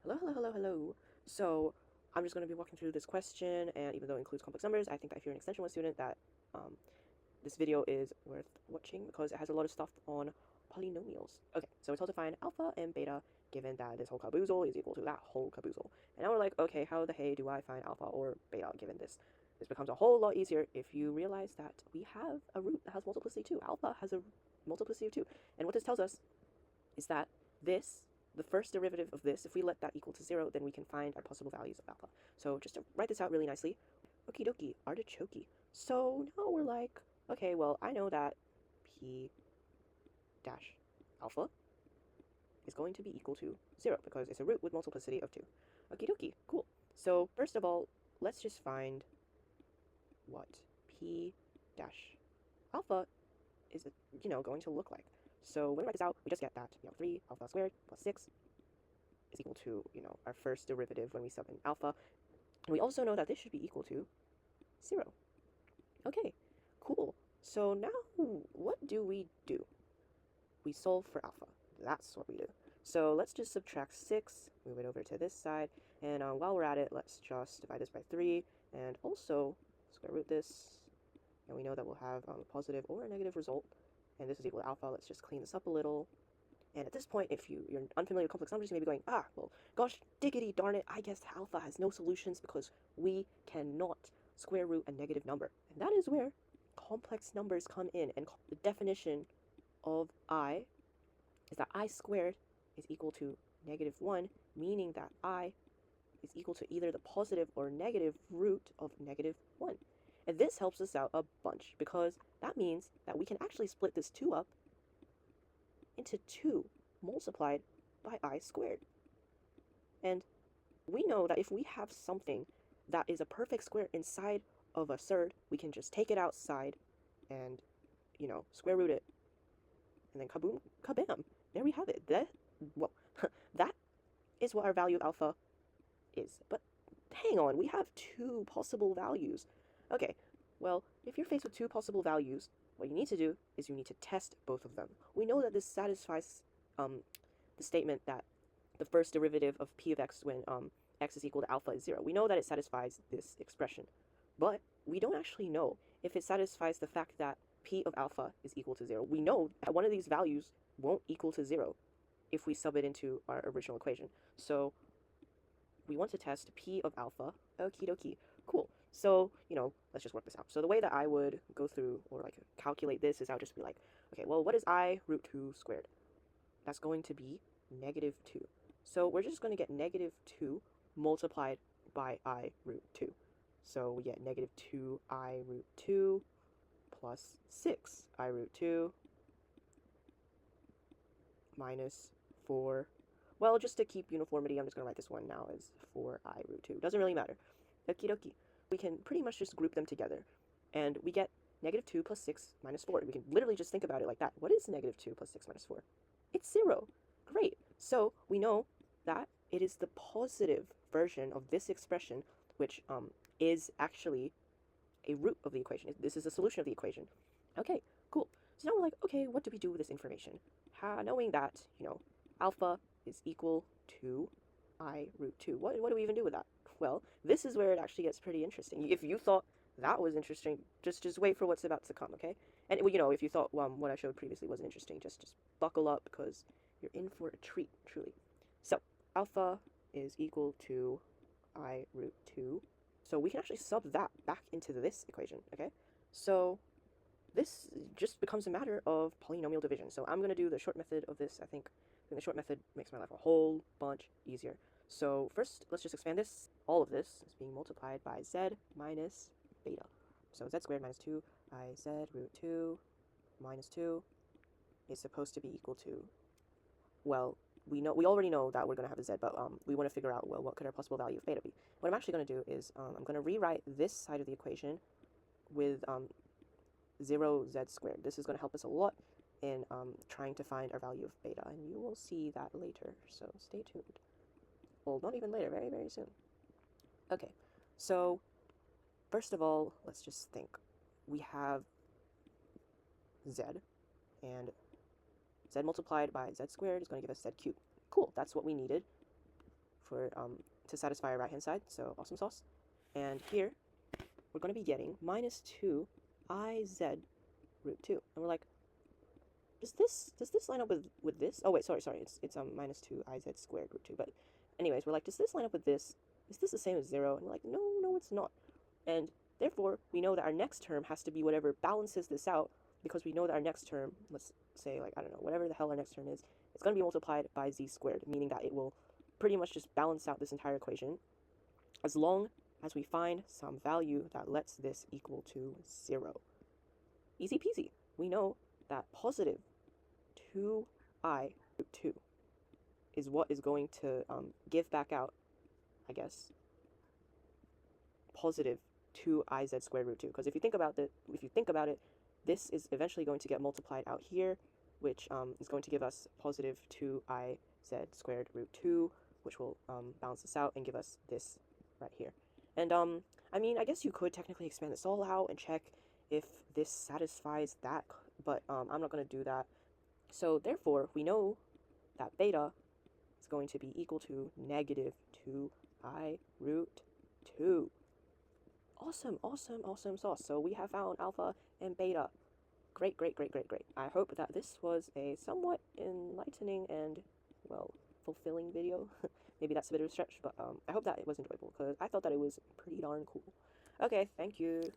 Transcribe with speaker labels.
Speaker 1: Hello, hello, hello, hello. So I'm just going to be walking through this question, and even though it includes complex numbers, I think that if you're an Extension 1 student, that this video is worth watching because it has a lot of stuff on polynomials. Okay, so we told to find alpha and beta given that this whole caboozle is equal to that whole caboozle. And now we're like, okay, how the hey do I find alpha or beta given this? This becomes a whole lot easier if you realize that we have a root that has multiplicity 2. Alpha has a multiplicity of 2. And what this tells us is that the first derivative of this, if we let that equal to 0, then we can find our possible values of alpha. So just to write this out really nicely, okie dokie, artichoke. So now we're like, okay, well, I know that p dash alpha is going to be equal to 0 because it's a root with multiplicity of 2. Okie dokie, cool. So first of all, let's just find what p dash alpha is, going to look like. So when we write this out, we just get that, 3 alpha squared plus 6 is equal to, our first derivative when we sub in alpha. And we also know that this should be equal to 0. Okay, cool. So now what do? We solve for alpha. That's what we do. So let's just subtract 6, move it over to this side, and while we're at it, let's just divide this by 3, and also square root this, and we know that we'll have a positive or a negative result, and this is equal to alpha. Let's just clean this up a little. And at this point, if you're unfamiliar with complex numbers, you may be going, well, gosh, diggity darn it, I guess alpha has no solutions because we cannot square root a negative number. And that is where complex numbers come in. And the definition of I is that I squared is equal to -1, meaning that I is equal to either the positive or negative root of -1. And this helps us out a bunch because that means that we can actually split this 2 up into 2 multiplied by I squared. And we know that if we have something that is a perfect square inside of a third, we can just take it outside and, square root it. And then kaboom, kabam, there we have it. That is what our value of alpha is. But hang on, we have 2 possible values. Okay, well, if you're faced with 2 possible values, what you need to do is you need to test both of them. We know that this satisfies the statement that the first derivative of p of x when x is equal to alpha is 0. We know that it satisfies this expression, but we don't actually know if it satisfies the fact that p of alpha is equal to 0. We know that one of these values won't equal to 0 if we sub it into our original equation. So we want to test p of alpha. Okie dokie. Cool. So, let's just work this out. So the way that I would go through or like calculate this is I would just be like, okay, well, what is I root 2 squared? That's going to be -2. So we're just going to get -2 multiplied by I root 2. So we get -2 I root 2 plus 6 I root 2 minus 4. Well, just to keep uniformity, I'm just going to write this one now as 4I root 2. Doesn't really matter. Okie dokie. We can pretty much just group them together. And we get -2 plus 6 minus 4. We can literally just think about it like that. What is -2 plus 6 minus 4? It's 0. Great. So we know that it is the positive version of this expression, which is actually a root of the equation. This is a solution of the equation. Okay, cool. So now we're like, okay, what do we do with this information? Knowing that, alpha is equal to I root 2. What do we even do with that? Well, this is where it actually gets pretty interesting. If you thought that was interesting, just wait for what's about to come, okay? And, if you thought what I showed previously wasn't interesting, just buckle up because you're in for a treat, truly. So, alpha is equal to I root 2. So we can actually sub that back into this equation, okay? So this just becomes a matter of polynomial division. So I'm going to do the short method of this. I think the short method makes my life a whole bunch easier. So first, let's just expand this. All of this is being multiplied by z minus beta. So z squared minus 2 I z root 2 minus 2 is supposed to be equal to, well, we already know that we're going to have a z, but we want to figure out, well, what could our possible value of beta be? What I'm actually going to do is I'm going to rewrite this side of the equation with 0 z squared. This is going to help us a lot in trying to find our value of beta, and you will see that later, so stay tuned. Well, not even later, very, very soon. Okay, so first of all, let's just think. We have z, and z multiplied by z squared is going to give us z cubed. Cool, that's what we needed for to satisfy our right-hand side, so awesome sauce. And here, we're going to be getting minus 2iz root 2. And we're like, does this line up with this? Oh, wait, sorry. It's minus 2iz squared root 2. But anyways, we're like, does this line up with this? Is this the same as 0? And we're like, no, it's not. And therefore, we know that our next term has to be whatever balances this out, because we know that our next term, let's say, like, I don't know, whatever the hell our next term is, it's going to be multiplied by z squared, meaning that it will pretty much just balance out this entire equation, as long as we find some value that lets this equal to 0. Easy peasy. We know that positive 2i root 2 is what is going to give back out, I guess, positive 2iz squared root 2. Because if you think about it, this is eventually going to get multiplied out here, which is going to give us positive 2iz squared root 2, which will balance this out and give us this right here. And I mean, I guess you could technically expand this all out and check if this satisfies that, but I'm not going to do that. So therefore, we know that beta is going to be equal to negative 2i root 2. Awesome sauce. So we have found alpha and beta. Great. I hope that this was a somewhat enlightening and, well, fulfilling video. Maybe that's a bit of a stretch, but I hope that it was enjoyable, because I thought that it was pretty darn cool. Okay, thank you.